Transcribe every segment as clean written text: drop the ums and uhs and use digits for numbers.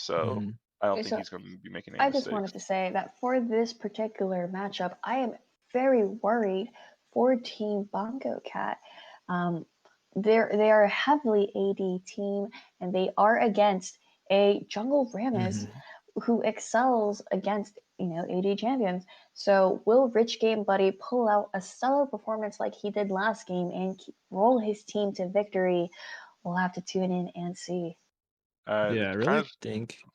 So Mhm. I don't Okay, think so he's going to be making any I just mistakes. wanted to say that for this particular matchup, I am very worried for Team Bongo Cat. Um, they are a heavily AD team, and they are against a Jungle Rammus Mhm. who excels against AD champions. So will Rich Game Buddy pull out a stellar performance like he did last game and roll his team to victory? We'll have to tune in and see. Yeah, I It kind really of think no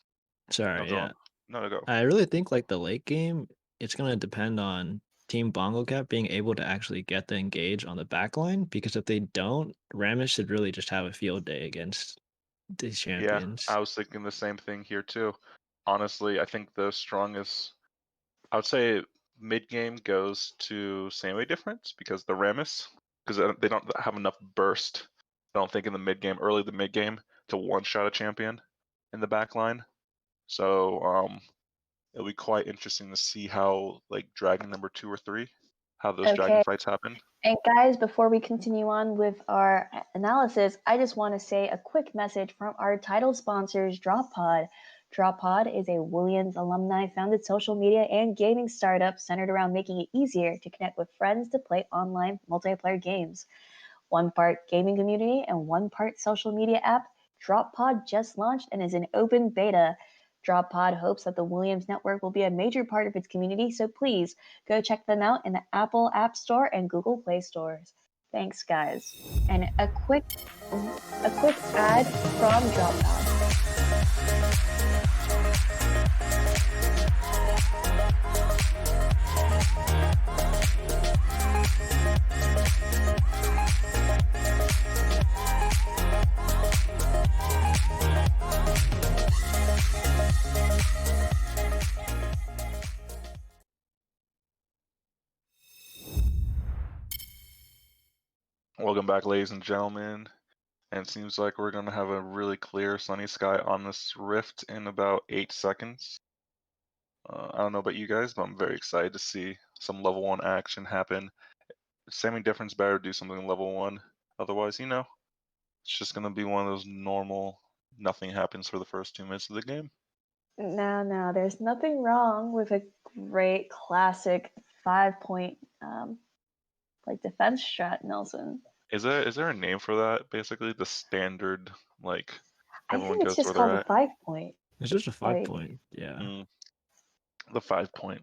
sorry, go yeah. on. No, no, go. I really think like the late game, it's gonna depend on Team Bongo Cat being able to actually get the engage on the back line because if they don't, Rammus should really just have a field day against these Yeah, champions. I was thinking the same thing here too. Honestly, I think the strongest, I would say mid game goes to Sammy difference because the Rammus, because they don't have enough burst. I don't think in the mid game, early the mid game, to one shot a champion in the back line. So it'll be quite interesting to see how like Dragon number 2 or 3, how those Dragon Okay. fights happen. And guys, before we continue on with our analysis, I just want to say a quick message from our title sponsors, DropPod. DropPod is a Williams alumni-founded social media and gaming startup centered around making it easier to connect with friends to play online multiplayer games. One part gaming community and one part social media app, DropPod just launched and is in open beta. DropPod hopes that the Williams Network will be a major part of its community, so please go check them out in the Apple App Store and Google Play stores. Thanks, guys. And a quick ad from DropPod. Welcome back, ladies and gentlemen. And it seems like we're going to have a really clear sunny sky on this rift in about 8 seconds. I don't know about you guys, but I'm very excited to see some level 1 action happen. Sammy Difference better do something level 1. Otherwise, it's just going to be one of those normal, nothing happens for the first 2 minutes of the game. No, there's nothing wrong with a great classic 5-point defense strat, Nelson. Is there a name for that, basically? The standard, I everyone think it's goes just where called they're the at? 5-point. It's just a five Like, point. Yeah. Mm, the 5-point.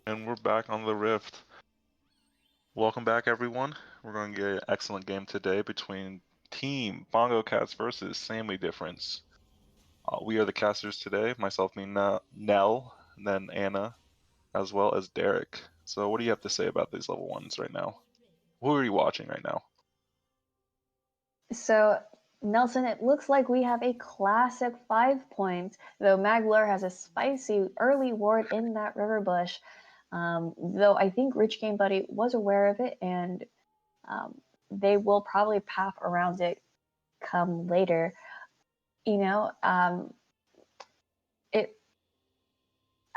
And we're back on the rift. Welcome back, everyone. We're going to get an excellent game today between Team Bongo Cats versus Sammy Difference. We are the casters today, myself being Nell, and then Anna, as well as Derek. So what do you have to say about these level 1s right now? Who are you watching right now? so, Nelson, it looks like we have a classic 5-point, though Maglar has a spicy early ward in that river bush. Though I think Rich Game Buddy was aware of it, and they will probably path around it come later. You know, it.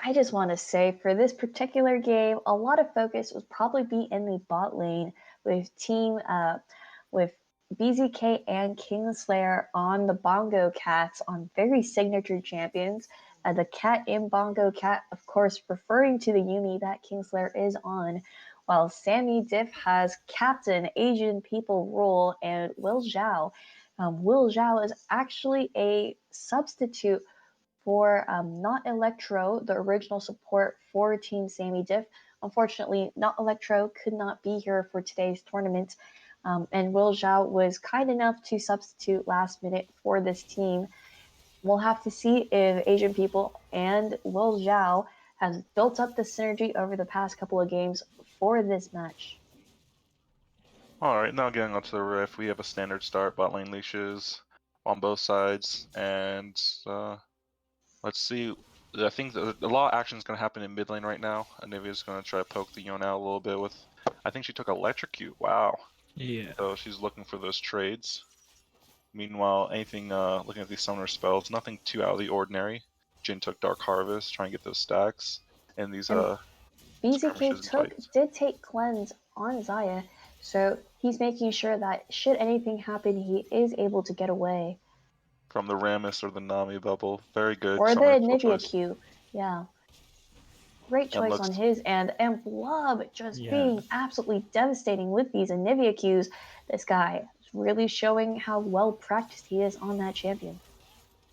I just want to say for this particular game, a lot of focus would probably be in the bot lane with BZK and Kingslayer on the Bongo Cats on very signature champions. The cat in Bongo Cat, of course, referring to the Yumi that Kingslayer is on, while Sammy Diff has Captain Asian People role and Will Zhao. Will Zhao is actually a substitute for Not Electro, the original support for Team Sammy Diff. Unfortunately, Not Electro could not be here for today's tournament, and Will Zhao was kind enough to substitute last minute for this team. We'll have to see if Asian People and Will Zhao has built up the synergy over the past couple of games for this match. Alright, now getting onto the riff, we have a standard start, bot lane leashes on both sides, and let's see. I think a lot of action is going to happen in mid lane right now. Anivia's going to try to poke the Yone out a little bit with, I think she took Electrocute, wow. Yeah. So she's looking for those trades. Meanwhile, looking at these summoner spells, nothing too out of the ordinary. Jin took Dark Harvest, trying to get those stacks. in these And skirmishes and fights. did take cleanse on Zaya, so he's making sure that should anything happen, he is able to get away. From the Rammus or the Nami bubble. Very good. Or the Summoning skill Nivea choice. Q. Yeah. Great And choice on looks his end. And Blob just being absolutely devastating with these Nivea Qs. This guy is really showing how well practiced he is on that champion.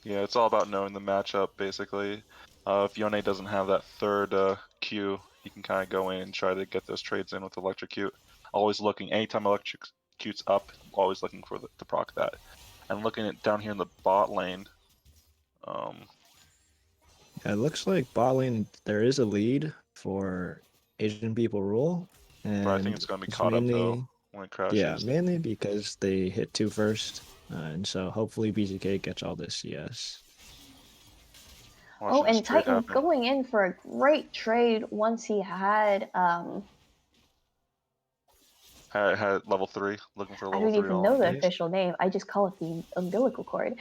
yeah, it's all about knowing the matchup basically. If Yone doesn't have that third Q, he can kind of go in and try to get those trades in with Electrocute. Always looking, anytime Electrocute's up, always looking for to proc that. And looking at down here in the bot lane, It looks like bot lane there is a lead for Asian people rule, and but I think it's going to be it's caught up mainly though when it crashes. yeah, mainly because they hit 2 first, and so hopefully BZK gets all this CS. Watching this and trade Titan happen. going in for a great trade once he had Had level 3, looking for a I level don't 3 even all know the engaged. official name. I just call it the umbilical cord.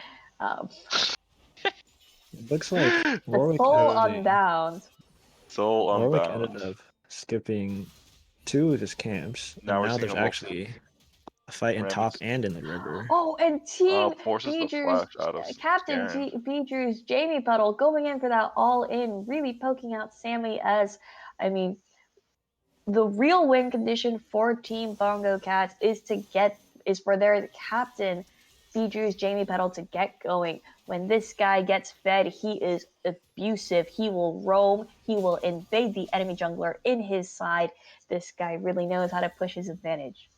It looks like The Warwick full actually Unbound. Soul Warwick Unbound. ended up skipping 2 of his camps, Now and we're now seeing there's a little actually a fight in top Rammus. and in the river. Oh, and Team Forces the Beedrew's flash out of Captain Garen. Beedrew's Jamie Puddle going in for that all in, really poking out Sammy as, I mean, the real win condition for Team Bongo Cats is for their captain Beedrew's Jamie Puddle to get going. When this guy gets fed, he is abusive. He will roam. He will invade the enemy jungler in his side. This guy really knows how to push his advantage.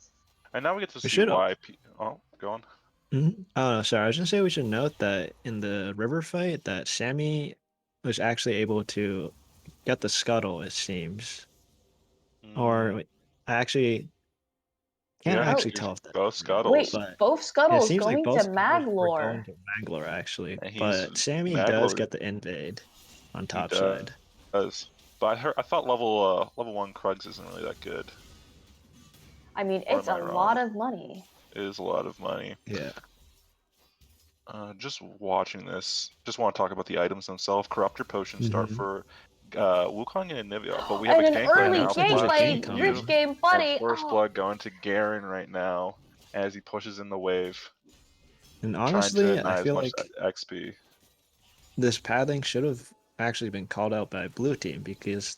And now we get to We see should why. Oh, go on. Oh, no, sorry. I was gonna say we should note that in the river fight, that Sammy was actually able to get the scuttle, it seems. Or wait, I actually can't Yeah, actually Oh, tell if that's both true, scuttles. wait, but both it scuttles seems like going to both scuttles were Maglor. going to Maglor actually. And he's But Sammy does Maglor. get the invade on He top side. does. But I thought level 1 Krugs isn't really that good. I mean, Or it's am a I lot wrong? of money. It is a lot of money. Yeah. Just watching this, just want to talk about the items themselves. Corruptor potions start Mhm. for Wukong and Anivia, but we have And a an gank right early now. looks like there's a gank Flash by gank to coming. Rich you, Game and Buddy. First Oh, Blood going to Garen right now as he pushes in the wave, And trying to honestly, I deny as feel much like XP. this pathing should have actually been called out by blue team because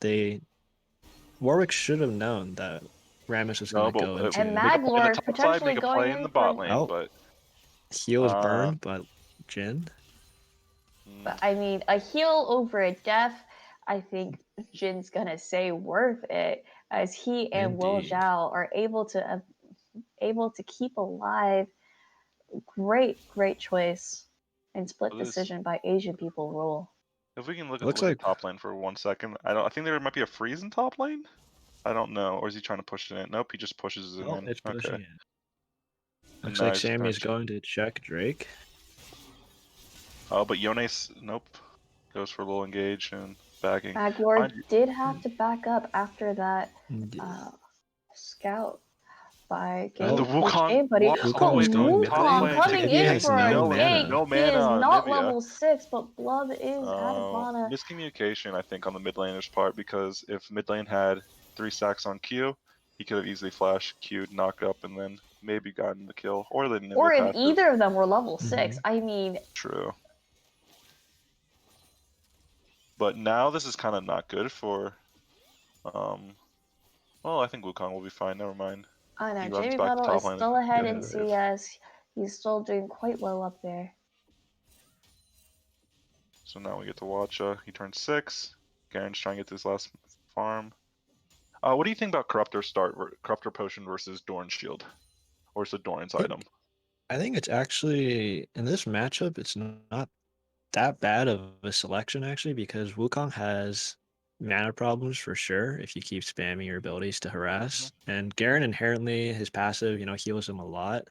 Warwick should have known that Rammus was going No, to but go and into make a play in the Maglor top side, potentially make a going play in in the bot for. lane, oh, but heals uh, burned by Jin. But I mean, a heal over a death, I think Jin's gonna say worth it, as he and Will Indeed. Zhao are able to keep alive. Great choice and split this, decision by Asian people rule. if we can It looks look at like top lane for 1 second, I think there might be a freeze in top lane. I don't know, or is he trying to push it in? Nope, he just pushes it in. it's pushing Okay, it. and Looks now like he's Sammy gonna is going to check Drake. Oh, but Yone's nope. Goes for a little engage and backing. Maglor Mind you, did have to back up after that Indeed. scout by and the Oh, Rich Wukong Game Buddy. walks all the Wukong But way is through going mid top lane. Wukong lane to coming Nivea in has for get a no gank. mana. no He mana is on not Nivea. level 6, but Blood is out of mana. Miscommunication, I think, on the mid laner's part, because if mid lane had 3 stacks on Q, he could have easily flashed Q'd, knock up, and then maybe gotten the kill. Or the Nivea Or if passive. either of them were level 6. Mhm. I mean, True. But now this is kind of not good for... well, I think Wukong will be fine, never mind. I know, He runs Jamie back to Puddle is top lane still and ahead gets in the wave. CS. He's still doing quite well up there. So now we get to watch, he turns 6. Garen's trying to get this last farm. What do you think about Corruptor Potion versus Dorn's Shield? Or is it Dorn's item? I think it's actually in this matchup, it's not that bad of a selection actually, because Wukong has mana problems for sure if you keep spamming your abilities to harass. And Garen inherently, his passive, heals him a lot.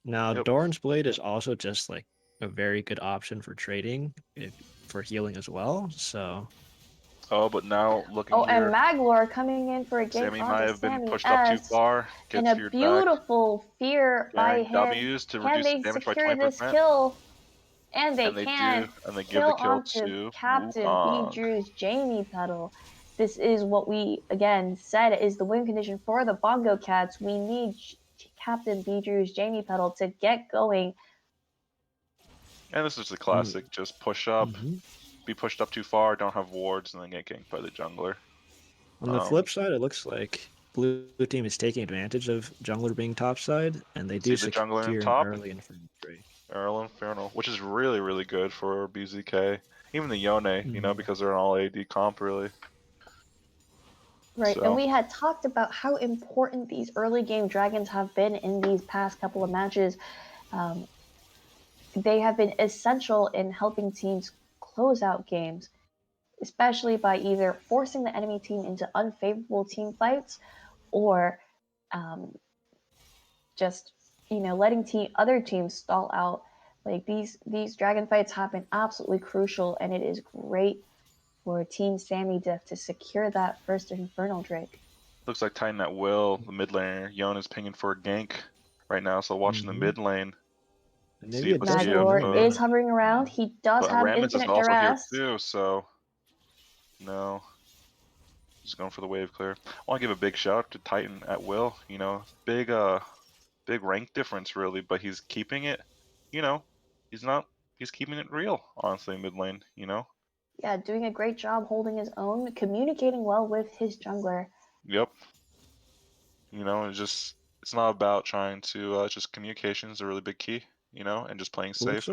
Now, Yep. Doran's Blade is also just like a very good option for trading for healing as well. So Oh, but now looking Oh, and here, Maglor coming in for a gank Sammy onto might have been Sammy pushed up too S. far, And gets a feared back. beautiful fear by Garen him. W's to Can reduce they the damage by secure this 20%. kill? And they And they can do, and they give kill the kill onto to Captain Wukong. Bijou's Jamie Petal. This is what we, again, said is the win condition for the Bongo Cats. We need Captain Bijou's Jamie Petal to get going. And this is the classic, just push up, be pushed up too far, don't have wards, and then get ganked by the jungler. On the flip side, it looks like blue team is taking advantage of jungler being topside, and they do See the jungler in secure an top? early Inferno Drake. Earl Infernal, which is really, really good for BZK. Even the Yone, you know, because they're an all AD comp, really. Right, So. and we had talked about how important these early game dragons have been in these past couple of matches. They have been essential in helping teams close out games, especially by either forcing the enemy team into unfavorable team fights or just letting other teams stall out. Like these dragon fights have been absolutely crucial, and it is great for Team Sammy Diff to secure that first Infernal Drake. Looks like Titan at will, the mid laner. Yon is pinging for a gank right now, so watching the mid lane. Maglor is hovering around. He does have Rammus infinite is also duress. here too, so no. Just going for the wave clear. I want to give a big shout out to Titan at will. You know, big rank difference really, but he's keeping it. You know, he's keeping it real. Honestly, mid lane. You know. Yeah, doing a great job holding his own, communicating well with his jungler. Yep. You know, it's not about trying to just communication is a really big key. You know, and just playing safe.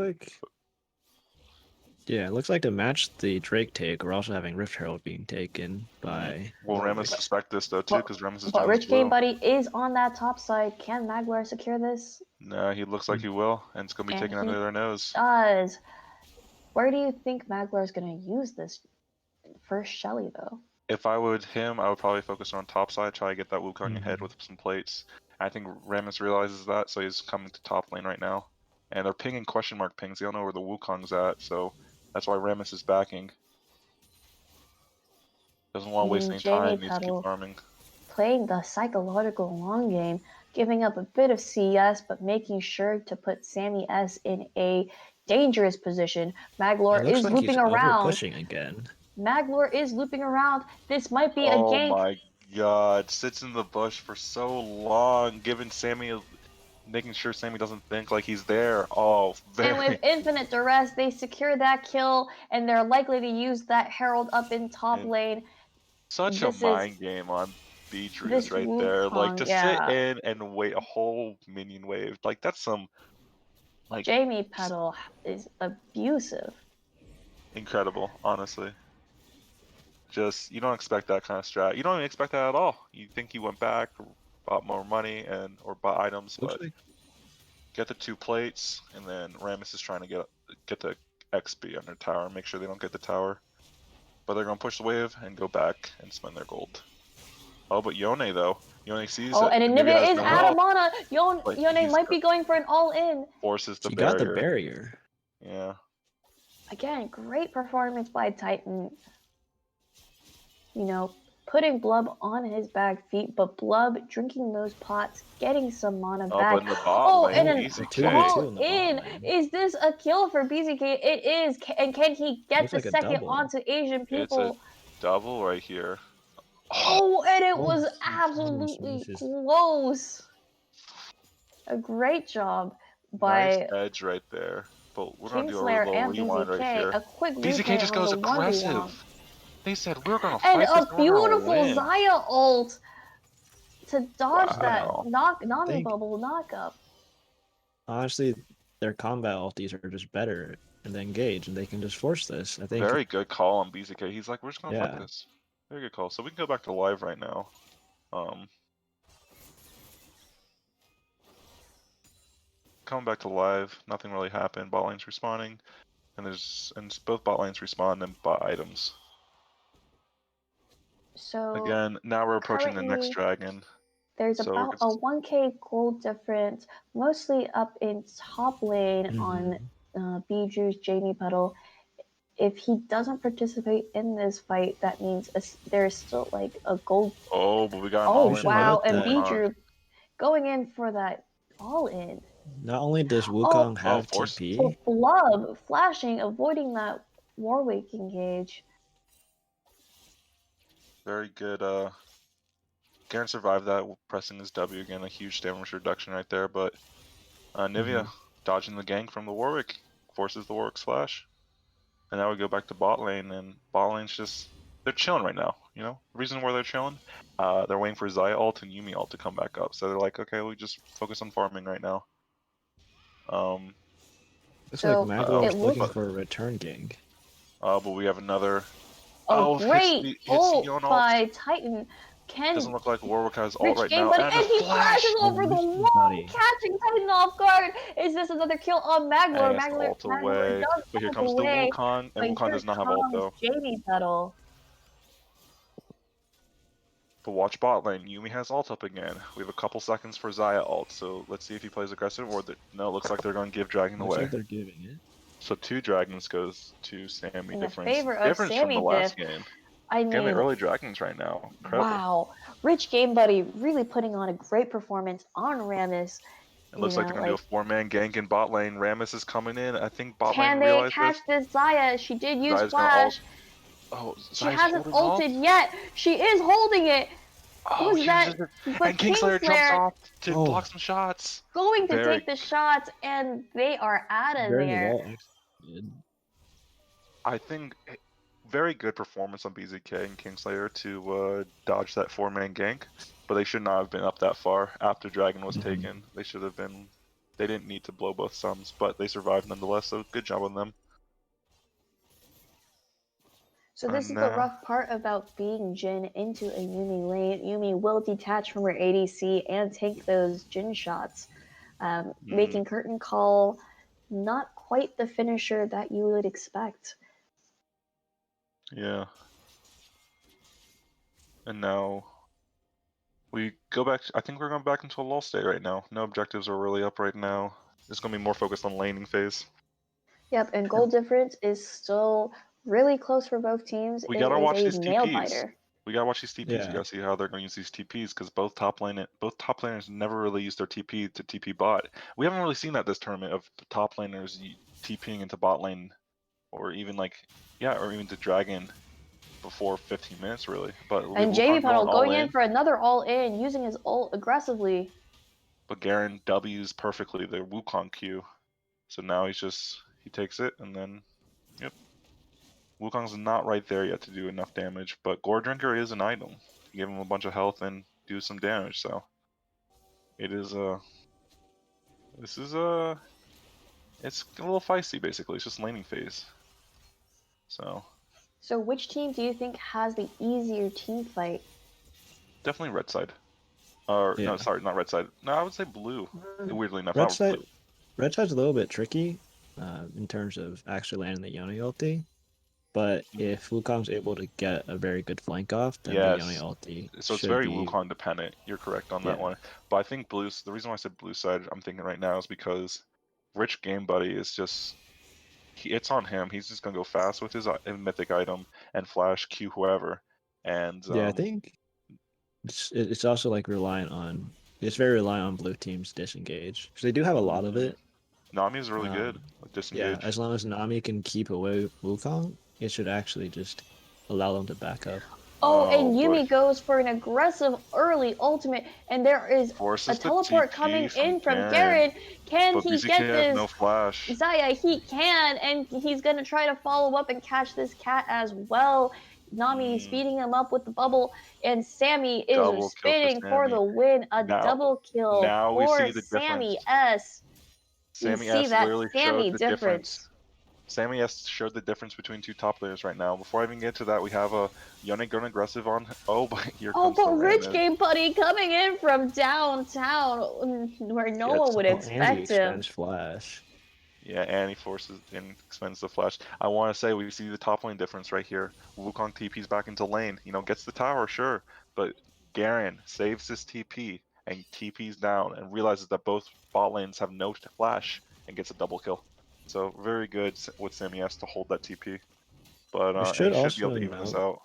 Yeah, it looks like to match the Drake take, we're also having Rift Herald being taken by. Will Rammus suspect this though too, because Rammus is doing Rich Game Buddy is on that top side. Can Maglor secure this? No, he looks like he will, and it's gonna be taken under their nose. Does. Where do you think Maglor is gonna use this first Shelly though? If I would him, I would probably focus on top side, try to get that Wukong ahead with some plates. I think Rammus realizes that, so he's coming to top lane right now. And they're pinging question mark pings. They don't know where the Wukong's at, so that's why Rammus is backing. Doesn't want to waste any time, needs to keep farming. Playing the psychological long game, giving up a bit of CS, but making sure to put Sammy S in a dangerous position. Maglor is looping around. Pushing again. Maglor is looping around. This might be a gank. Oh my god, sits in the bush for so long, giving Sammy, making sure Sammy doesn't think like he's there. Oh, very. And with infinite duress, they secure that kill, and they're likely to use that Herald up in top lane. Such a mind game on Beatrice right there. Like, to sit in and wait a whole minion wave. Like, that's some, like... Jamie Petal is abusive. Incredible, honestly. Just, you don't expect that kind of strat. You don't even expect that at all. You think he went back, bought more money, or bought items, but... Get the 2 plates, and then Rammus is trying to get the XP under tower, make sure they don't get the tower. But they're going to push the wave and go back and spend their gold. Oh, but Yone, though. Yone sees it. Oh, and Anivia is out of mana. Yone might be going for an all-in. Forces the barrier. He got the barrier. Yeah. Again, great performance by Titan. You know, putting Blub on his back feet, but Blub drinking those pots, getting some mana back. And an all-in. Is this a kill for BZK? It is. And can he get the second onto Asian people? It's a double right here. Oh, and it was absolutely close. A great job by nice edge right there. But we're going to do a little rewind right here. A quick BZK just goes aggressive. They said we're gonna fight this. And a beautiful Xayah ult to dodge that Nami bubble knockup. Honestly, their combat ultis are just better and they engage and they can just force this. I think very good call on BZK. He's like, we're just gonna fight this. Very good call. So we can go back to live right now. Coming back to live, nothing really happened. Bot lane's respawning, and both bot lanes respawn and bot items. So again, now we're approaching the next dragon. There's about a 1k gold difference, mostly up in top lane on Bijou's Jamie Petal. If he doesn't participate in this fight, that means there's still like a gold. Oh, but we got an all-in. Wow, and Bijou going in for that all-in. Not only does Oh, Wukong Oh, have force. so TP, Flub flashing, avoiding that Warwick engage. Very good. Garen survived that, pressing his W again. A huge damage reduction right there. But Nivea dodging the gank from the Warwick forces the Warwick flash. And now we go back to bot lane, and bot lane's just they're chilling right now. You know, the reason why they're chilling, they're waiting for Xayah ult and Yuumi ult to come back up. So they're like, okay, we just focus on farming right now. looks like So Maglar's it looking looks for a return gank. But we have another. a Oh, great hits the ult Yon ult. by Titan. Doesn't Can look like Warwick has ult Rich right Game now, Buddy, and and a he flashes flash. over the Rich Game wall, Buddy. catching Titan off guard. Is this another kill on Maglar? And it's the ult Maglar away. does But here ult comes the away, Wukong, but and Wukong here does not have ult comes though. Jamie Petal. But watch bot lane. Yuumi has ult up again. We have a couple seconds for Xayah ult, so let's see if he plays aggressive or no. It looks like they're going to give Dragon Looks away. like they're giving it. So 2 dragons goes to Sammy. In the Difference favor of from the Sammy last Diff. game. I Getting the mean, early dragons right now. Incredible. wow. Rich Game Buddy really putting on a great performance on Rammus. It looks like they're going to do a 4-man gank in bot lane. Rammus is coming in. I think bot lane Can they realized catch this. this Xayah? She did use Xayah's gonna ult. Flash. Oh, She Xayah's hasn't holding ulted ult? yet. She is holding it. Oh, Was she that? uses it. But And Kingslayer jumps Kingslayer off to Oh. block some shots. going to Very take the shots, and they are out of Very there. well executed. I think very good performance on BZK and Kingslayer to dodge that 4-man gank, but they should not have been up that far after Dragon was taken. They should have been. They didn't need to blow both sums, but they survived nonetheless. So good job on them. So this is the rough part about being Jin into a Yuumi lane. Yuumi will detach from her ADC and take those Jin shots, making Curtain Call not quite the finisher that you would expect. Yeah. And now we go back. I think we're going back into a lull state right now. No objectives are really up right now. It's going to be more focused on laning phase. Yep, and goal difference is still really close for both teams. We gotta watch these nail TPs. biter. We gotta watch these TPs. Yeah. We gotta see how they're gonna use these TPs because both top laners never really use their TP to TP bot. We haven't really seen that this tournament of top laners TPing into bot lane, or even or even to Dragon before 15 minutes really. But And Jamie Petal going in for another all-in, using his ult aggressively. But Garen W's perfectly the Wukong Q, so now he takes it and then, yep. Wukong's not right there yet to do enough damage, but Gore Drinker is an item. Give him a bunch of health and do some damage, so it is it's a little feisty basically. It's just laning phase. So which team do you think has the easier team fight? definitely red side. Or Yeah. no, sorry, not red side. No, I would say blue. Weirdly enough, Red not side, blue. red side's a little bit tricky in terms of actually landing the Yone ulti. But if Wukong's able to get a very good flank off, then the Yone ulti So it's should very be... Wukong dependent. You're correct on that one. But I think blue. The reason why I said blue side, I'm thinking right now, is because Rich Game Buddy is just. It's on him. He's just gonna go fast with his mythic item and flash Q whoever. And Yeah, I think it's also like it's very reliant on blue teams disengage because they do have a lot of it. Nami is really good with disengage. Yeah, as long as Nami can keep away Wukong, it should actually just allow them to back up. Oh, and Yuumi goes for an aggressive early ultimate, and there is a teleport coming in from Garen. Can he get this? No flash. Xayah, he can, and he's gonna try to follow up and catch this cat as well. Nami speeding him up with the bubble, and Sammy is spinning for the win. Double kill for Sammy S. Sammy S literally showed the difference. Sammy S showed the difference between two top players right now. Before I even get to that, we have a Yone going aggressive on. Oh, but here comes the Rich Game Buddy coming in from downtown where no one would expect him. Flash. Yeah, and he forces and expends the flash. I want to say we see the top lane difference right here. Wukong TP's back into lane. Gets the tower, sure, but Garen saves his TP and TP's down and realizes that both bot lanes have no flash and gets a double kill. So very good with Sammy S to hold that TP, but he should be able to even this out.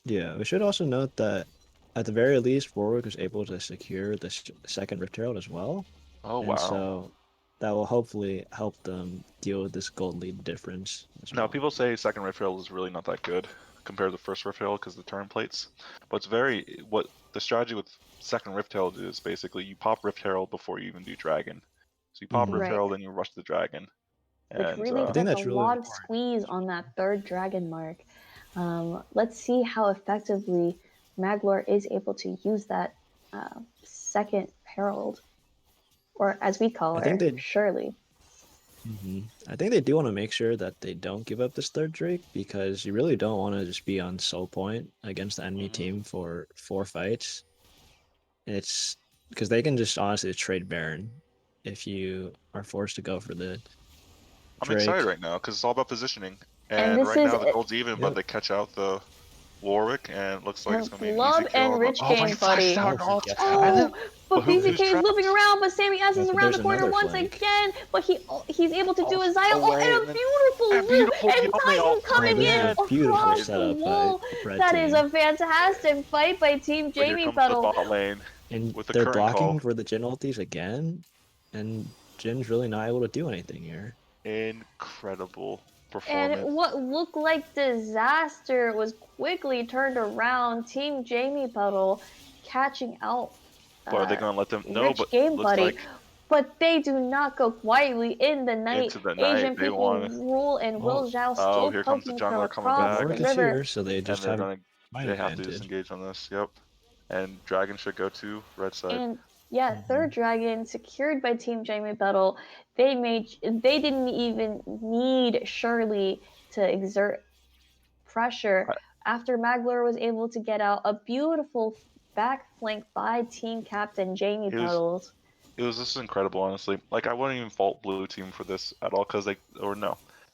Yeah, we should also note that at the very least, Warwick was able to secure the second Rift Herald as well. Oh, and wow! So that will hopefully help them deal with this gold lead difference as Now, well. people say second Rift Herald is really not that good compared to the first Rift Herald because of the turn plates. But it's what the strategy with second Rift Herald is basically you pop Rift Herald before you even do Dragon. So you pop Rift Right. Herald and you rush the Dragon. Which And really I think puts a that's really lot of important. squeeze on that third dragon mark. Let's see how effectively Maglor is able to use that second herald, or as we call I think her, they Shirley. I think they do want to make sure that they don't give up this third Drake because you really don't want to just be on soul point against the enemy team for 4 fights. It's because they can just honestly trade Baron if you are forced to go for the I'm excited Drake. right now because it's all about positioning. And And this right is now the gold's even, but Yep. they catch out the Warwick, and it looks like it's going to be an easy love kill. and rich Oh, but game, he flashes buddy. out an ult. Yes. And then, But who's BZK is looping trapped? around, but Sammy S is But around there's the corner another once flank. again. But he's able to do a Zaya away, and a and beautiful and loop, beautiful and Yone Titan ult coming this is in a beautiful across the setup by wall. red That team. is a fantastic fight by Team But here Jamie comes the Petal. bot lane And with the they're curtain blocking call. for the Jin ultis again, and Jin's really not able to do anything here. Incredible And performance. what looked like disaster was quickly turned around. Team Jamie Petal catching out But are they going to let them? No, Rich but Game looks Buddy. like But they do not go quietly in the night. into the Asian night they people want. rule, and Will Zhao Oh, still here comes the poking from jungler coming across back. the Warwick is river. here, so they And just they're have gonna mind they have to advantage. disengage on this. Yep. And Dragon should go to red side. And yeah, third dragon secured by Team Jamie Petal. They didn't even need Shirley to exert pressure after Magler was able to get out a beautiful back flank by team captain Jamie It was Petals. it was just incredible, honestly. Like I wouldn't even fault blue team for this at all because they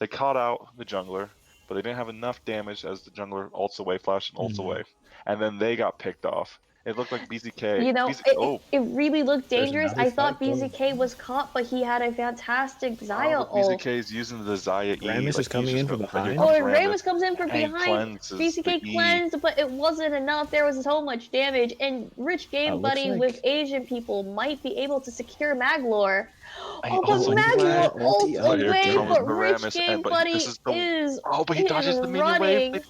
caught out the jungler, but they didn't have enough damage as the jungler ults away, flash and ults away, and then they got picked off. It looked like BZK. You know, it really looked There's dangerous. another I thought fight going BZK on. was caught, but he had a fantastic Zaya But ult. BZK is using the Zaya E. Ramus Like is coming in from like, here behind. comes Oh, and Ramus. Ramus comes in from And he behind. cleanses the BCK E. cleansed, but it wasn't enough. There was so much damage. And Rich Game looks Buddy like- with Asian people might be able to secure Maglor. He Oh, but also Maglor flashed. Ulti ults out Here away, comes but the Rich Ramus, Game but Buddy this is the is but he dodges the minion wave. running.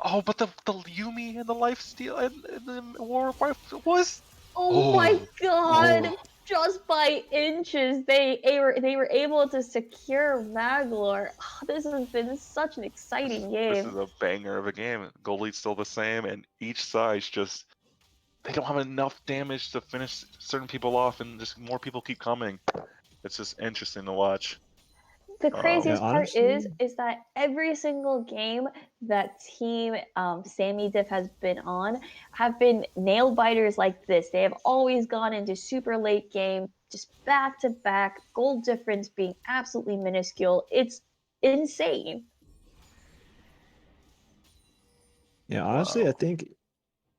Oh, but the Yumi and the life steal and the war wife was. Oh my god! Just by inches, they were able to secure Maglor. Oh, this has been such an exciting This game. is a banger of a game. Goalie's still the same, and each side's just they don't have enough damage to finish certain people off, and just more people keep coming. It's just interesting to watch. The craziest Yeah, part honestly- is that every single game that team Sammy Diff has been on have been nail biters like this. They have always gone into super late game, just back to back, goal difference being absolutely minuscule. It's insane. Yeah, honestly, Wow. I think.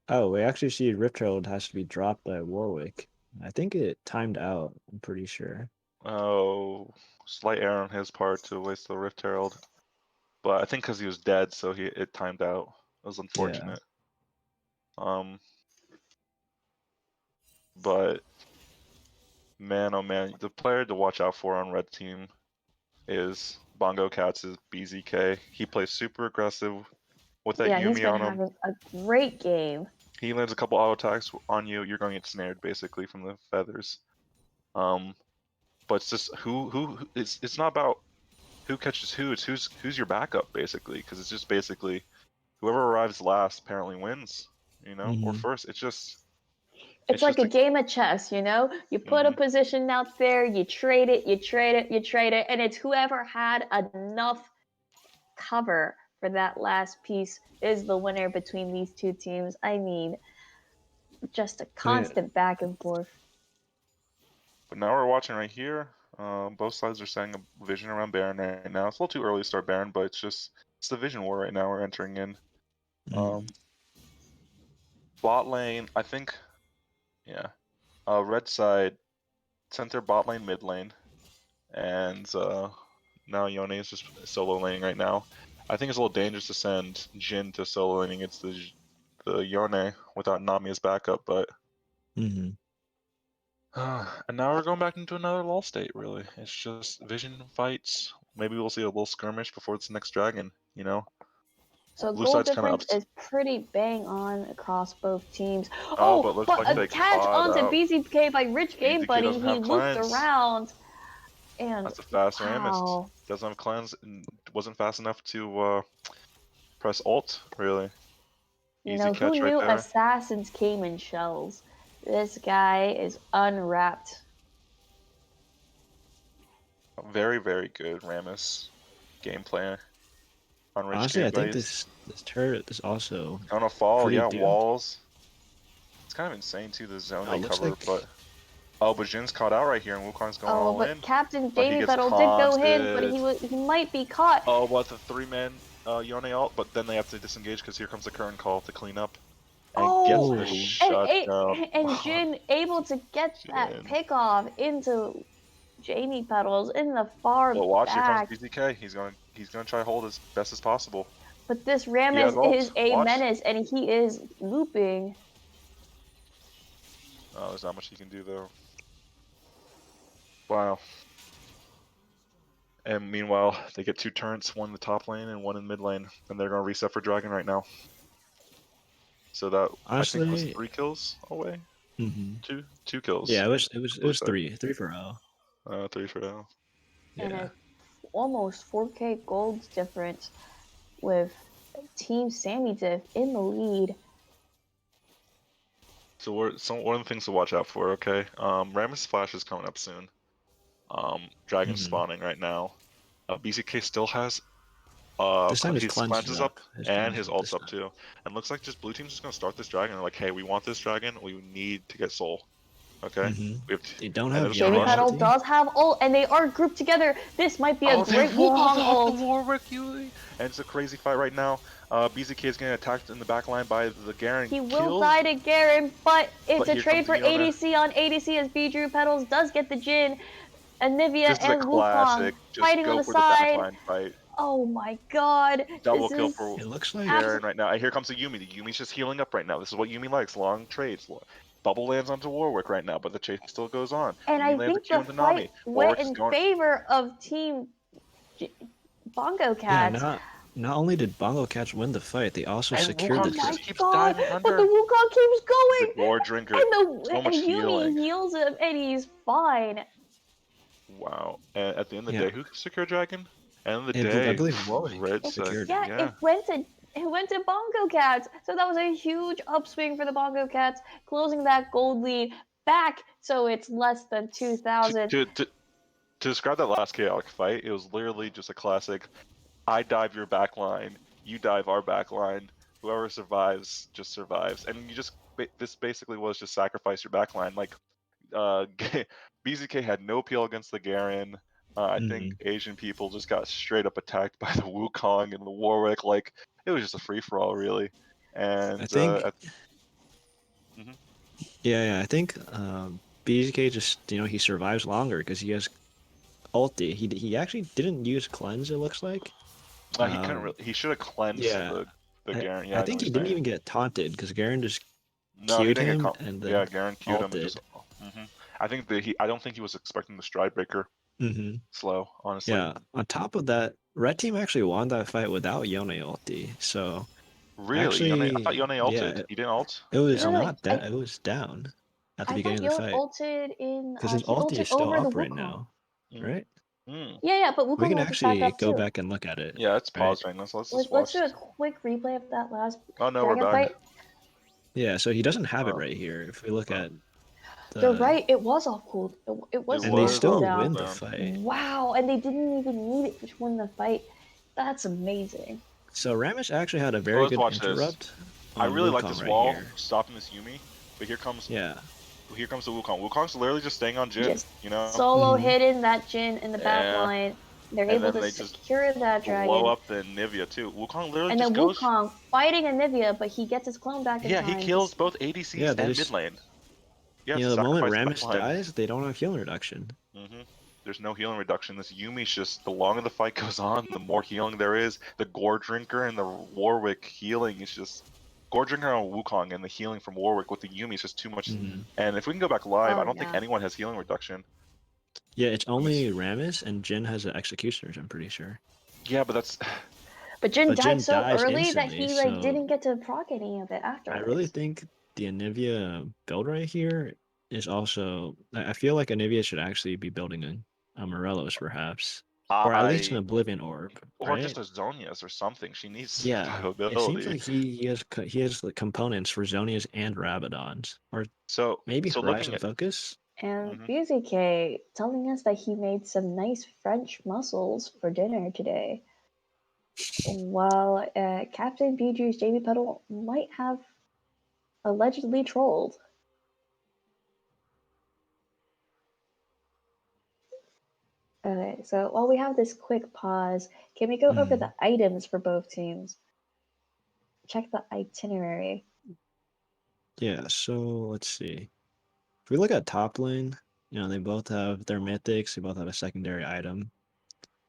Oh, we actually see Rift Herald has to be dropped by Warwick. I think it timed out. I'm pretty sure. Oh, slight error on his part to waste the Rift Herald, but I think because he was dead, so it timed out. It was unfortunate. But man, oh man, the player to watch out for on red team is Bongo Cats' BZK. He plays super aggressive with that Yeah, he's Yumi been on him. having a great game. He lands a couple auto attacks on you, you're going to get snared basically from the feathers. But it's just who it's not about who catches who, it's who's your backup basically, because it's just basically whoever arrives last apparently wins, or first. It's like a game of chess, You put a position out there, you trade it, and it's whoever had enough cover for that last piece is the winner between these two teams. I mean, just a constant back and forth. But now we're watching right here. Both sides are setting a vision around Baron right now. It's a little too early to start Baron, but it's the vision war right now we're entering in. Bot lane, I think, yeah. Red side, center bot lane, mid lane, and now Yone is just solo laning right now. I think it's a little dangerous to send Jin to solo laning against the Yone without Nami as backup, but And now we're going back into another lull state, really. It's just vision fights. Maybe we'll see a little skirmish before it's next dragon, you know? So Blue gold side's kind of difference up. is pretty bang on across both teams. Oh, but Oh, looks but like a they catch caught onto out. BZK by Rich Game BZK Buddy. doesn't He have looped cleanse. around, and That's a fast Rammus. wow. Doesn't have cleanse and wasn't fast enough to press ult, really. You Easy know, who catch right knew there. assassins came in shells? This guy is unwrapped. Very, very good Rammus gameplay on Rich Honestly, Game I think Buddies. this turret is also On a fall, pretty yeah, doomed. walls. It's kind of insane too, the zone they looks cover, like but but Jin's caught out right here, and Wukong's going Oh, all but in. Captain But he Jamie gets Petal did go in, but taunted. he might be caught. Oh, what, the 3-man Yone ult, but then they have to disengage because here comes the current call to clean up. And gets the Ooh. shutdown. And Jin able to get that Jin. pick off into Jamie Petals in the far But watch, back. here comes BZK. He's gonna try to hold as best as possible. But this He has Rammus ult. is a Watch. menace, and he is looping. Oh, there's not much he can do though. Wow. And meanwhile, they get 2 turrets, one in the top lane and one in mid lane, and they're gonna reset for Dragon right now. So that I think was honestly. 3 kills away. Mhm. 2 kills. Yeah, it was Blue side. 3 for O. 3 for now. And Yeah. a almost 4K gold difference with Team Sammy Diff in the lead. So one of the things to watch out for, okay? Rammus Flash is coming up soon. Dragon's spawning right now. BZK still has This time his his cleanse cleanse is is up. up His and cleanse his is up ult's this up time. too. And looks like just blue team's just gonna start this dragon. They're like, hey, we want this dragon. We need to get soul. Okay. We have They don't and have there's Jamie Yone rush. Petal ulti. does have ult, and they are grouped together. This might be a They great walled Wukong off ult. the Warwick Yui. And it's a crazy fight right now. BZK is getting attacked in the back line by the Garen. He will die to Garen, but it's But a here trade comes for Iona. ADC on ADC as Bijou Petals does get the Jin. Anivia This is a and Wukong classic. Just fighting on go the for the side. backline fight. Oh my god. Double This kill is for It looks like Garen right now. And here comes the Yumi. The Yumi's just healing up right now. This is what Yumi likes. Long trades. Bubble lands onto Warwick right now, but the chase still goes on. and Yumi I lands a think Q the into fight Nami. went Warwick is in going. favor of Team Bongo yeah. Cats. Not only did Bongo Cats win the fight, they also And secured the Wukong Oh my just kill. keeps god, diving but the under. Wukong keeps The going! Gore Drinker. So And much Yumi healing. heals him, and he's fine. Wow. And at the end of the Yeah. day, who secured Dragon? End of the I day, believe Warwick Red secured Yeah, yeah. it went to Bongo Cats. So that was a huge upswing for the Bongo Cats, closing that gold lead back so it's less than 2,000. To describe that last chaotic fight, it was literally just a classic. I dive your back line, you dive our back line. Whoever survives just survives, and you just this basically was just sacrifice your back line. Like BZK had no appeal against the Garen. I think Asian people just got straight up attacked by the Wukong and the Warwick. Like it was just a free for all, really. And I think. Mhm. Yeah. I think BZK just he survives longer because he has ulti. He actually didn't use cleanse. It looks like. He couldn't really. He should have cleansed Yeah. the Garen. Yeah, I I know think what he you're didn't saying. even get taunted because Garen just No, he queued didn't him get and yeah, then Garen queued him and ulted. just. I think that I don't think he was expecting the stride breaker. Slow, honestly. Yeah. On top of that, Red Team actually won that fight without Yone ulti. So Really? actually, I thought Yone ulted. yeah, He didn't ult? it was No, not that. It was down at the I beginning thought of the Yon fight ulted in. because his He ulti ulted is still over the up right Wukong. now, Mm. right? Mm. Yeah, but We Wukong can ulted back actually up go too. back and look at it. Yeah, it's right? paused right now, so let's just Let's watch. do a quick replay of that last Oh no, dragon we're back. fight. Yeah, so he doesn't have it right here. If we look at They're right. It was off cooled. It was and still they on still cooldown. win the fight. Wow, and they didn't even need it to win the fight. That's amazing. So Ramesh actually had a very let's good watch interrupt. this. I really like Wukong this right wall here. stopping this Yumi, but here comes the Wukong. Wukong's literally just staying on Jin, Just you know. solo hidden that Jin in the back Yeah. line. They're And able then to they just secure that dragon. blow up the Nivea too. Wukong literally And just then goes. Wukong fighting Anivia, but he gets his clone back in Yeah, time. he kills both ADCs and mid lane. Yeah, the moment sacrifice Ramesh backline. dies, they don't have healing reduction. There's no healing reduction. This Yumi's just, the longer the fight goes on, the more healing there is. The Gore Drinker and the Warwick healing is just gorging her on Wukong and the healing from Warwick with the Yumi is just too much. Mhm. And if we can go back live, Oh, I don't think yeah. anyone has healing reduction. Yeah, it's only Rammus and Jin has an Executioners, I'm pretty sure. Yeah, but that's But Jin But died Jin so dies early that instantly, he so didn't get to proc any of it I afterwards. really think the Anivia build right here is also. I feel like Anivia should actually be building a Morelos, perhaps, or at least an I Oblivion Orb, or right? just a Zonia's or something. She needs Yeah, it seems survivability. like he has the components for Zonias and Rabadons, or So maybe looking Horizon at Focus. And Mhm. BZK telling us that he made some nice French mussels for dinner today, while Captain BG's Jamie Puddle might have allegedly trolled. Okay, so while we have this quick pause, can we go over the items for both teams? Check the itinerary. Yeah, so let's see. If we look at top lane, they both have their mythics, they both have a secondary item.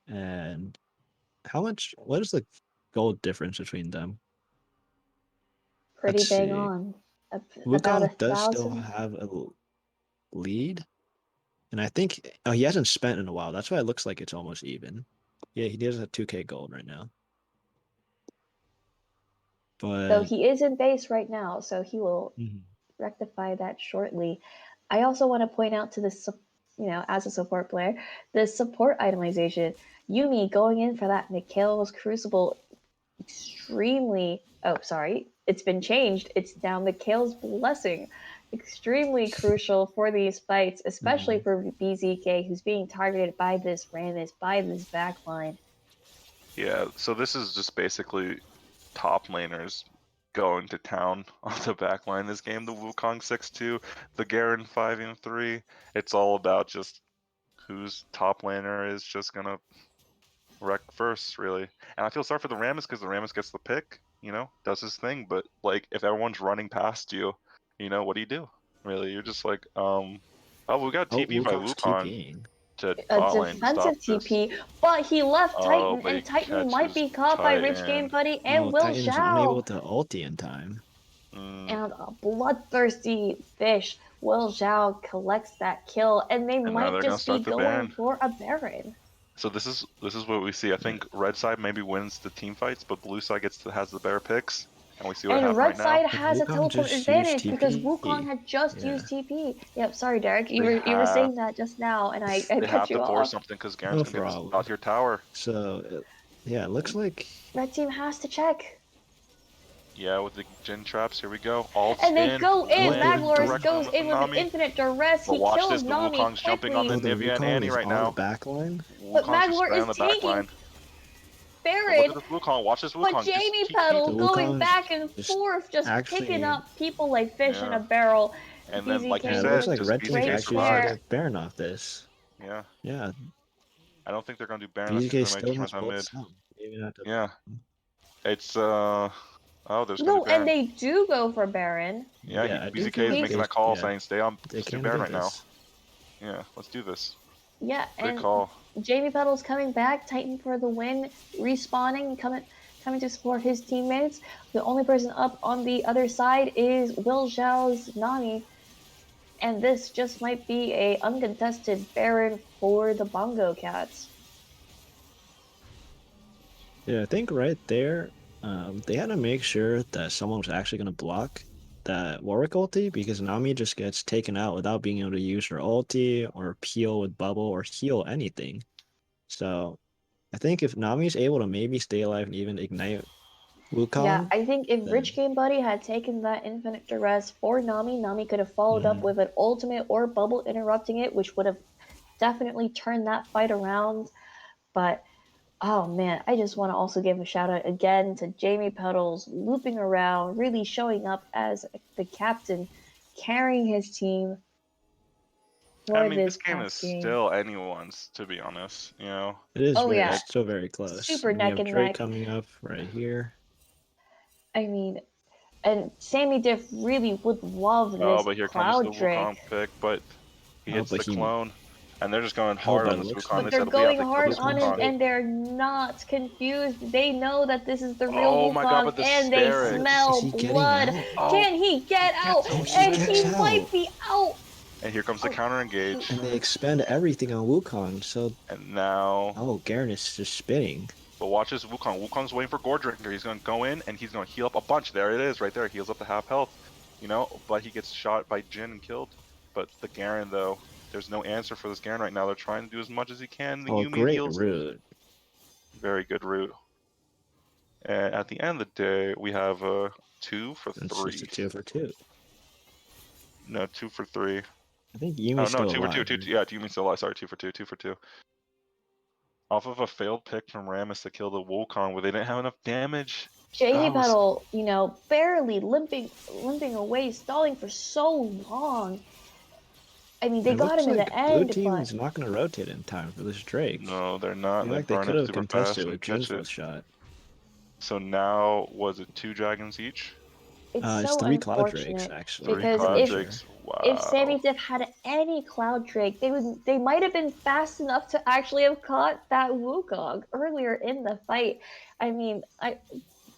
And what is the gold difference between them? Pretty Let's bang see. on. About Wukong does still 1,000. have a lead. And I think he hasn't spent in a while. That's why it looks like it's almost even. Yeah, he does have 2K gold right now. Though But he is in base right now, so he will rectify that shortly. I also want to point out to this, as a support player, the support itemization. Yumi going in for that Mikhail's Crucible, extremely. Oh, sorry, it's been changed. It's now Mikhail's Blessing. Extremely crucial for these fights, especially for BZK, who's being targeted by this Rammus, by this backline. Yeah, so this is just basically top laners going to town on the back line this game. The Wukong 6-2, the Garen 5-3. It's all about just whose top laner is just gonna wreck first, really. And I feel sorry for the Rammus because the Rammus gets the pick, does his thing. But like, if everyone's running past you, what do? Really, you're just like, oh, we got TP by Wukong's Wukong TPing. to A bot lane to stop defensive this. TP, but he left Oh, Titan, but he and Titan might catches be caught by Rich Game Titan. Buddy and Oh, Will Titan is unable Zhao. to ulti in time. And a bloodthirsty fish, Will Zhao collects that kill, and they And now might they're gonna just be start the going ban. for a Baron. So this is what we see. I think red side maybe wins the team fights, but blue side has the better picks, and we see what And happened red right now. side has a Wukong teleport just used advantage because TP. Wukong had just Yeah. used TP. Yep, sorry, Derek, you They were saying that just now, and I they cut have to you force off. something because Garen's No gonna get this problem. out here tower. So, yeah, it looks like. Red team has to check. Yeah, with the Jin traps, here we go. Ults And they in. go in. Landed Maglorus directly goes with in with an Nami. infinite duress. But He watch kills this, the Nami Wukong's jumping on the Oh, the Nivea and Wukong Annie is right on now. the back line? But Wukong's just Maglor straight is on the back taking line. But look Baron. at this Wukong. Watch this But Wukong. Jamie Just Petal The going Wukong's back and just forth, just picking actually. up people like fish in Yeah. a barrel. And then, like you Yeah, it BZK with said, looks a like just Red Team's great BZK actually just gonna survives. snare. get Baron off this. Yeah. Yeah, I don't think they're gonna do Baron. I think BZK they might still just run has that both mid. some. Maybe not to. Yeah. It's oh, there's gonna No, be and Baron. they do go for Baron. Yeah, Yeah, I do BZK is think making they. that call Yeah, saying stay on, they just do can Baron do right now. this. Yeah, let's do this. Yeah, Good and call. Jamie Petal's coming back. Titan for the win. Respawning, coming to support his teammates. The only person up on the other side is Will Zhao's Nami. And this just might be a uncontested Baron for the Bongo Cats. Yeah, I think right there, they had to make sure that someone was actually gonna block that Warwick ulti because Nami just gets taken out without being able to use her ulti or peel with bubble or heal anything. So I think if Nami's able to maybe stay alive and even ignite Yeah, Wukong, I think if then Rich Game Buddy had taken that infinite duress for Nami could have followed up with an ultimate or bubble interrupting it, which would have definitely turned that fight around. But oh man, I just want to also give a shout out again to Jamie Petals looping around, really showing up as the captain, carrying his team for I mean, this this game is past game. still anyone's, to be honest. it is Oh yeah, still very close. super And we neck have and Drake neck. coming up right here. I mean, and Sammy Diff really would love Oh, this but here comes Cloud the Drake. Wukong pick, but he hits but the clone. And they're just going hard but on this looks Wukong. like- But They they're said we have going to kill hard this on him, Wukong. and they're not confused. They know that this is the real Oh my God, Wukong, but the and they Sterix. smell Is he getting blood. out? Oh, Can he get out? oh, he And gets he out. might be out. and here comes the Oh, counter engage. And they expend everything on Wukong, so And now, Garen is just spinning. but watch this Wukong. Wukong's waiting for Gore Drinker. He's going to go in and he's going to heal up a bunch. There it is, right there. Heals up to half health, but he gets shot by Jin and killed. But the Garen, though, there's no answer for this Garen right now. They're trying to do as much as he can. The Yuumi Great heals. route. Very good route. And at the end of the day, we have a 2 for It's 3. just a 2 for 2. No, 2 for 3. I think Oh Yumi's no, still 2 for 2. alive. Yeah, Yumi's still alive. Sorry, 2 for 2. 2 for 2. Off of a failed pick from Rammus to kill the Wukong, where they didn't have enough damage. Jamie That was- Petal, barely limping away, stalling for so long. I mean, they It got looks him in like the end, Blue team but is not going to rotate in time for this Drake. No, they're not. I feel They like they burn could it have super fast contested and with catch Jun's it. shot. So now, was it 2 dragons each? it's It's so 3 Cloud Drakes, unfortunate. actually. Because Cloud if- Drakes. Wow. If Sammy Diff had any Cloud Drake, they might have been fast enough to actually have caught that Wukong earlier in the fight. I mean,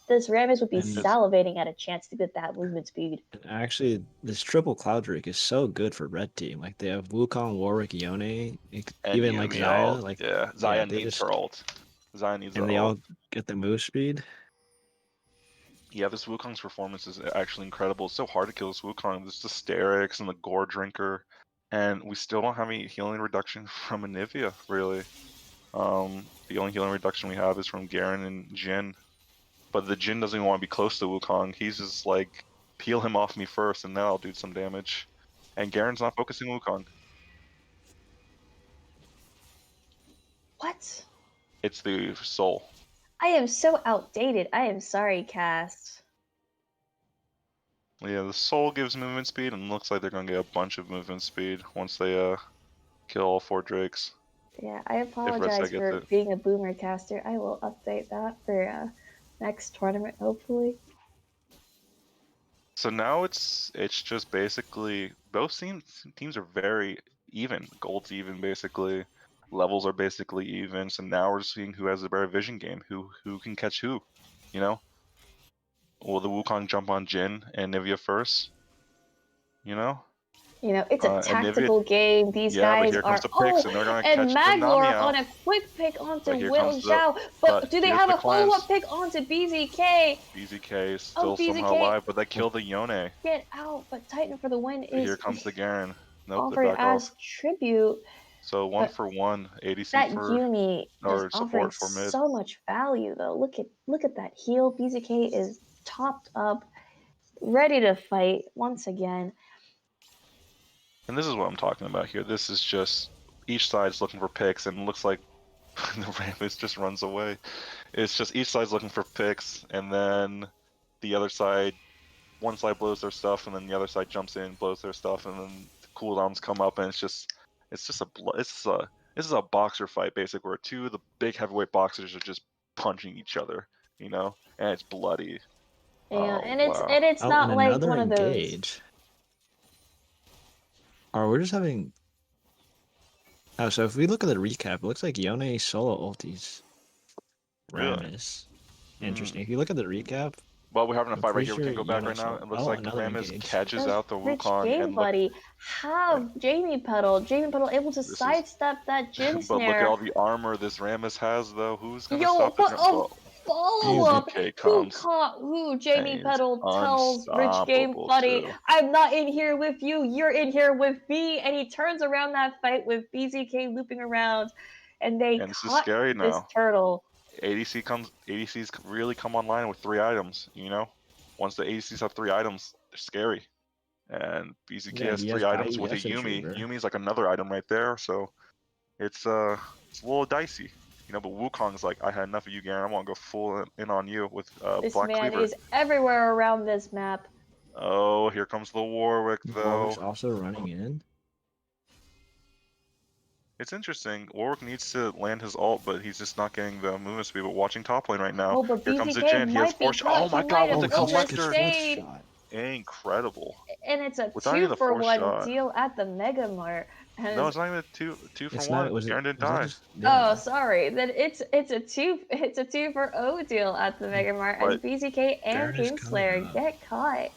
this Rammus would be And- salivating at a chance to get that movement speed. And actually, this triple Cloud Drake is so good for red team. Like, they have Wukong, Warwick, Yone, And even like Yuumi Zaya. ult. Like, yeah, Zaya they needs just- her ult. Zaya needs and the they ult. all get the move speed. Yeah, this Wukong's performance is actually incredible. It's so hard to kill this Wukong. There's the Sterix and the Gore Drinker, and we still don't have any healing reduction from Anivia, really. The only healing reduction we have is from Garen and Jin. But the Jin doesn't even want to be close to Wukong. He's just like, peel him off me first, and then I'll do some damage. And Garen's not focusing Wukong. What? It's the soul. I am so outdated. I am sorry, cast. Yeah, the soul gives movement speed, and looks like they're gonna get a bunch of movement speed once they kill all 4 drakes. Yeah, I Red apologize Side gets for it. being a boomer caster. I will update that for next tournament, hopefully. So now it's just basically both teams are very even. Gold's even basically. Levels are basically even. So now we're seeing who has a better vision game, who can catch who, you know? Will the Wukong jump on Jin and Nivea first? You know? It's a And tactical game. These Yeah, but guys here are. comes the picks, and they're gonna and catch the Maglor Nami out. on a quick pick onto But here Will comes the- Zhao. But do they here's have the a follow up cleanse. pick onto BZK? BZK is still somehow BZK. alive, but they killed the Yone. Get out! But Titan for the win But is here comes the Garen. Nope, offered they're back as off. tribute. So 1 but for 1, ADC That for Yuumi or just offering support for mid. so much value though. Look at that heal. BZK is topped up, ready to fight once again. And this is what I'm talking about here. This is just each side's looking for picks, and it looks like the Rammus just runs away. It's just each side's looking for picks, and then the other side, one side blows their stuff, and then the other side jumps in, blows their stuff, and then the cooldowns come up, and this is a boxer fight basically, where 2 of the big heavyweight boxers are just punching each other, and it's bloody. Yeah, Oh, and it's wow. and it's not and like another one of those. engage. Or we're just having. Oh, so if we look at the recap, it looks like Yone solo ultis. Really? Rammus. Interesting. If you look at the recap, Well, we're having a I'm fight right pretty here. We sure can go back Yone right now. saw- It looks oh, like another Rammus engage. catches That's out the rich Wukong game, and buddy. Have Jamie Petal able to is- sidestep that Jin but look snare. at all the armor this Rammus has, though. Who's gonna Yo, stop what it? a follow-up! BZK Who comes. caught who? Jamie and Petal tells Rich Game unstoppable, Buddy, too. I'm not in here with you, you're in here with me. And he turns around that fight with BZK looping around. And they And this is caught scary this now. turtle. ADCs really come online with 3 items, Once the ADCs have 3 items, they're scary. And BZK Yeah, has he 3 has items with a IES Yuumi. Intruder. Yuumi's like another item right there, so it's a little dicey. But Wukong's like, I had enough of you, Garen. I want to go full in on you with This Black man Cleaver. is everywhere around this map. Oh, here comes the Warwick, though. Warwick's also running in. It's interesting. Warwick needs to land his ult, but he's just not getting the movement speed. But watching top lane right now, Oh, but here comes the BZK Jin. He has might be 4 caught. Oh my He god, might with the have collector! overstayed. incredible. And it's a Without even the fourth 2-for-1 shot. deal at the Mega Mart. No, it's not even two for It's one. not. Was it? Garen didn't Was that die. just? Oh, Yeah. sorry. Then it's a 2-for-0 deal at the Mega Mart, and But BZK and Baron is coming Kingslayer up. get caught.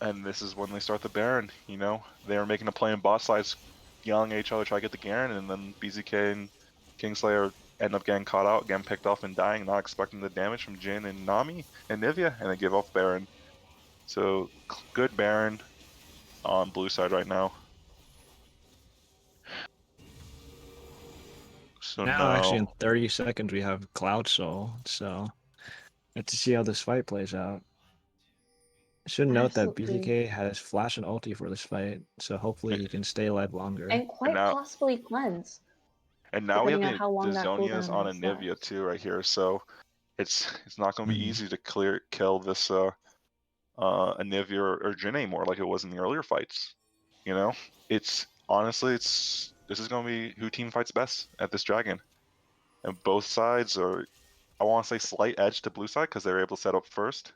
and this is when they start the Baron. You know, they were making a play in bot sides, yelling at each other, try to get the Garen, and then BZK and Kingslayer end up getting caught out, getting picked off and dying, not expecting the damage from Jin and Nami and Nivea, and they give off Baron. So good Baron on blue side right now. So Now, actually, in 30 seconds, we have Cloud Soul. So, let's see how this fight plays out. I should note that Absolutely. BZK has flash and ulti for this fight, so hopefully he can stay alive longer. And quite now- possibly cleanse. And now we have Depending on how long that Zonias cooldown on is Anivia left. too right here, so it's not going to be Mhm. easy to kill this Anivia or Jin anymore like it was in the earlier fights. You know, it's honestly this is going to be who team fights best at this dragon, and both sides are, I want to say, slight edge to blue side because they were able to set up first.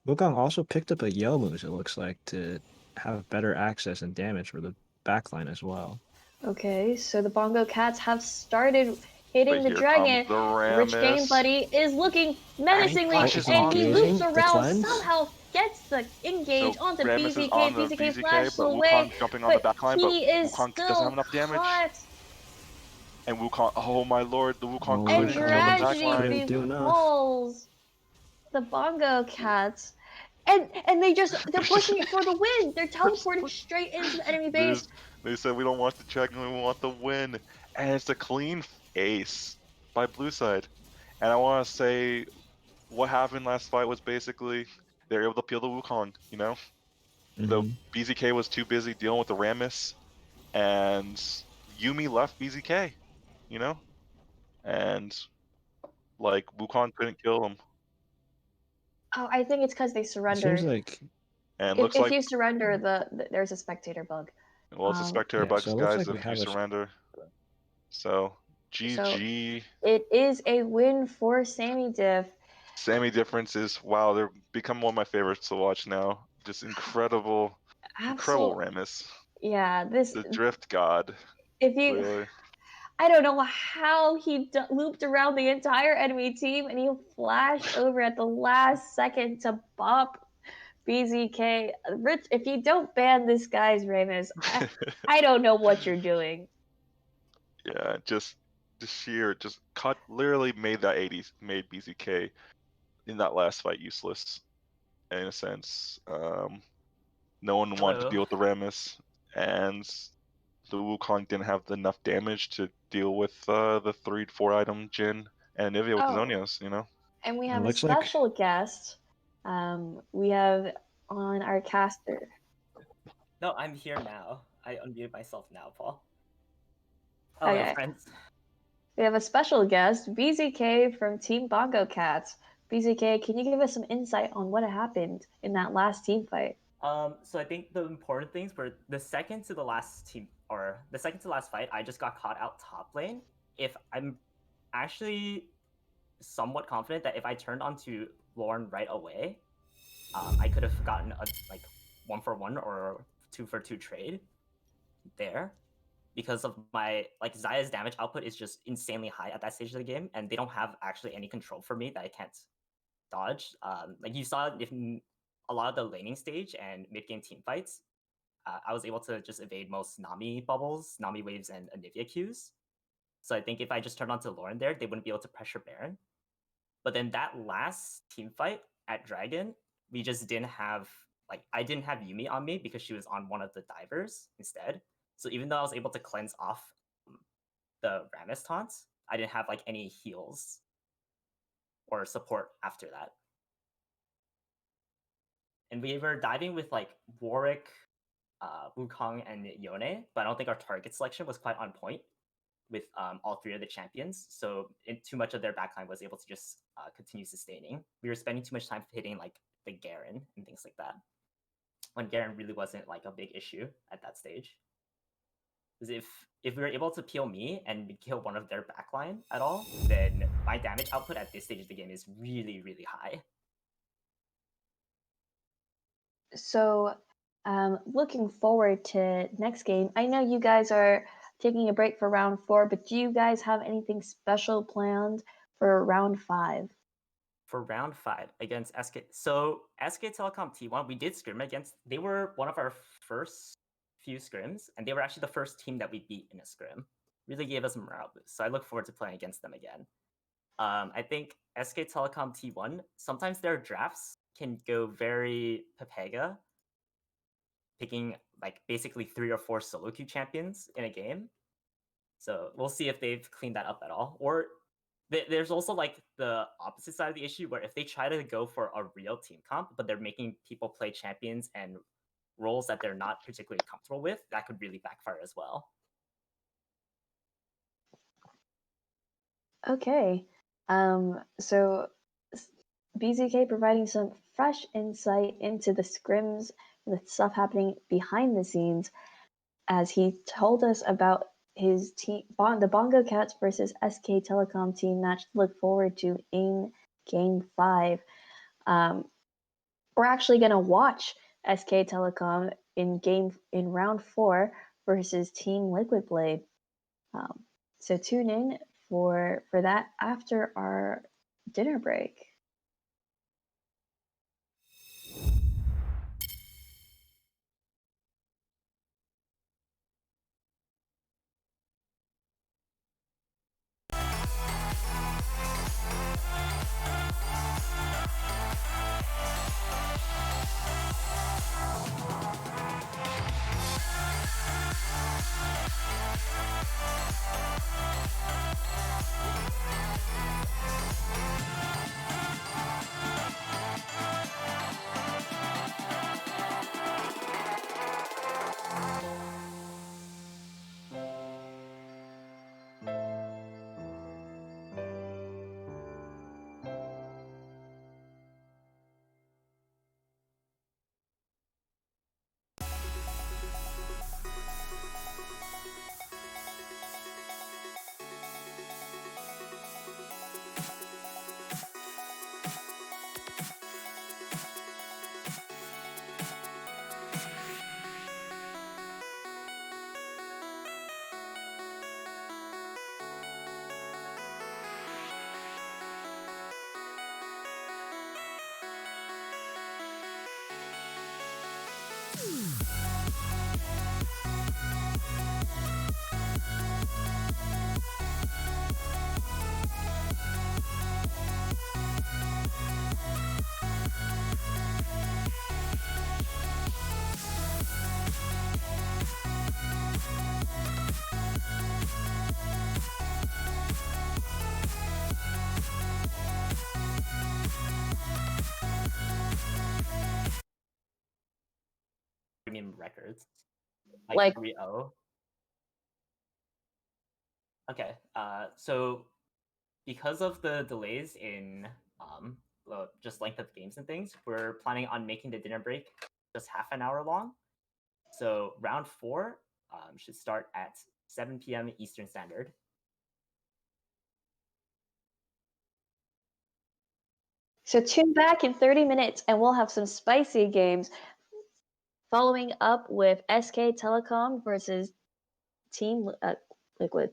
Wukong also picked up a Youmu's, it looks like, to have better access and damage for the backline as well. Okay, so the Bongo Cats have started hitting But the here dragon. comes the Rich Game Rammus. Buddy is looking menacingly, flashes and on he the- loops the around, cleanse? somehow gets the engage So onto Rammus is BZK. on the BZK BZK, flashes but away, Wukong jumping on the but backline, he but is Wukong still doesn't have enough damage. caught. And Wukong, oh my lord, the Wukong Oh, And couldn't kill the tragedy backline. Couldn't do enough. befalls the Bongo Cats. And they're pushing it for the win. They're teleporting straight into the enemy base. They said we don't want the dragon, we want the win. And it's a clean ace by blue side. And I want to say what happened last fight was basically they were able to peel the Wukong, you know? The Mhm. BZK was too busy dealing with the Rammus, and Yumi left BZK, you know? And like Wukong couldn't kill him. Oh, I think it's because they It surrendered. seems like And If, looks if like, you surrender, there's a spectator bug. well, it's a spectator yeah, bugs, so it looks guys, like we if you have a surrender. So, GG. It is a win for Sammy Diff. Sammy difference is, wow, they're become one of my favorites to watch now. Just incredible Rammus. Yeah, The drift god, if you, really. I don't know how he looped around the entire enemy team and he flashed over at the last second to bop BZK. Rich, if you don't ban this guy's Ramus, I don't know what you're doing. Yeah, just cut, literally made that 80s, made BZK in that last fight useless, in a sense. No one wanted to deal with the Rammus, and the Wukong didn't have enough damage to deal with the 3-4 item Jin and Nivea with the Zonios, you know? And we have a looks like- special guest. We have on our caster. No, I'm here now. I unmuted myself now, Paul. Hello, Okay. friends. We have a special guest, BZK from Team Bongo Cats. BZK, can you give us some insight on what happened in that last team fight? So I think the important things were the second to the last fight, I just got caught out top lane. If I'm actually somewhat confident that if I turned onto Lauren right away, I could have gotten a 1-for-1 or 2-for-2 trade there, because of my Xayah's damage output is just insanely high at that stage of the game, and they don't have actually any control for me that I can't dodge. Like you saw in a lot of the laning stage and mid game team fights, I was able to just evade most Nami bubbles, Nami waves, and Anivia Qs. So I think if I just turned on to Lauren there, they wouldn't be able to pressure Baron. But then that last team fight at Dragon, we just didn't have, I didn't have Yumi on me because she was on one of the divers instead. So even though I was able to cleanse off the Rammus taunts, I didn't have any heals or support after that. And we were diving with Warwick, Wukong, and Yone, but I don't think our target selection was quite on point with all three of the champions. So too much of their backline was able to just continue sustaining. We were spending too much time hitting the Garen and things like that, when Garen really wasn't a big issue at that stage. Because if we were able to peel me and kill one of their backline at all, then my damage output at this stage of the game is really, really high. So, looking forward to next game. I know you guys are taking a break for round 4, but do you guys have anything special planned for round 5? For round 5 against SK. So SK Telecom T1, we did scrim against. They were one of our first few scrims, and they were actually the first team that we beat in a scrim. Really gave us a morale boost. So I look forward to playing against them again. I think SK Telecom T1, sometimes their drafts can go very Pepega, picking like basically 3 or 4 solo queue champions in a game. So we'll see if they've cleaned that up at all. Or there's also like the opposite side of the issue where if they try to go for a real team comp, but they're making people play champions and roles that they're not particularly comfortable with, that could really backfire as well. Okay. So BZK providing some fresh insight into the scrims, the stuff happening behind the scenes, as he told us about his team, the Bongo Cats versus SK Telecom team match to look forward to in Game 5. We're actually going to watch SK Telecom in round 4 versus Team Liquid Blade. So tune in for that after our dinner break. Premium records. Like 3-0. Okay. So because of the delays in just length of games and things, we're planning on making the dinner break just half an hour long. So round 4 should start at 7 p.m. Eastern Standard. So tune back in 30 minutes and we'll have some spicy games following up with SK Telecom versus Team Liquid.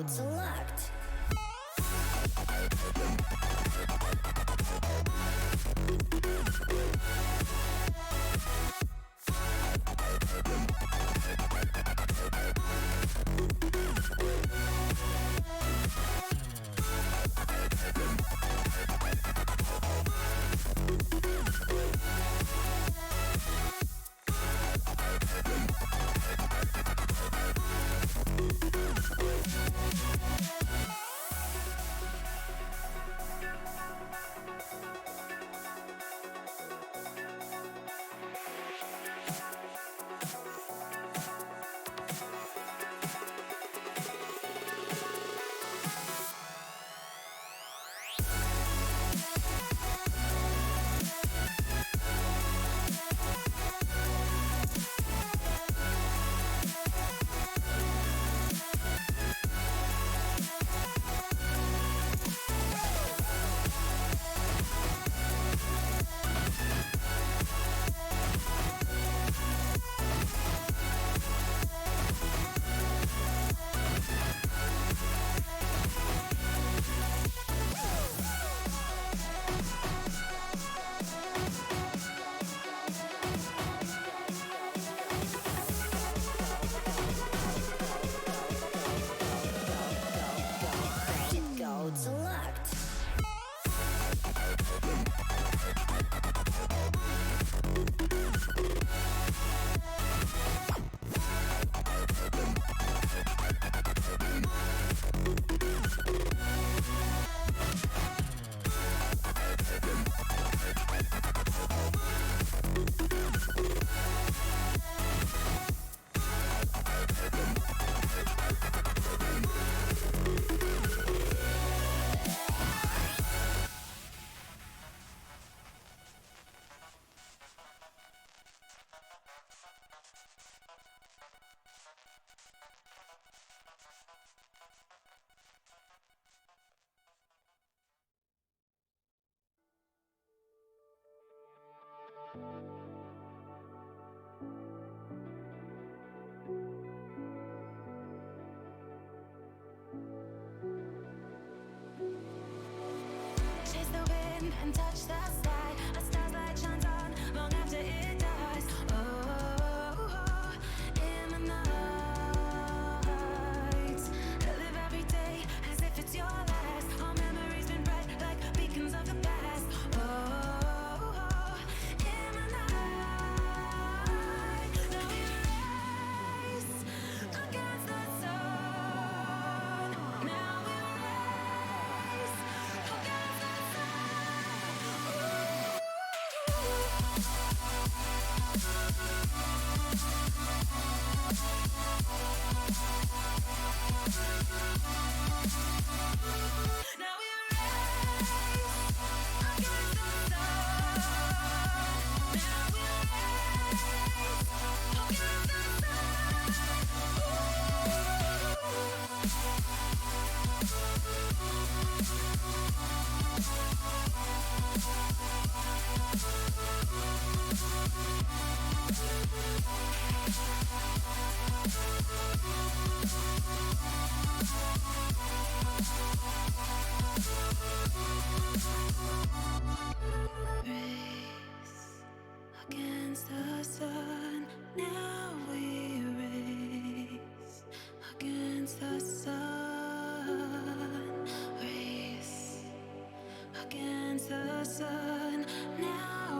Select. and touch the sky. A star's light shines on long after it dies. Oh, in the night, I live every day as if it's your last. All memories been bright like beacons of the past. Oh, in the night, now we race against the sun. Now we race against the Now we race against the sun. Now we race against the race against the sun. Now we race against the sun. Race against the sun. Now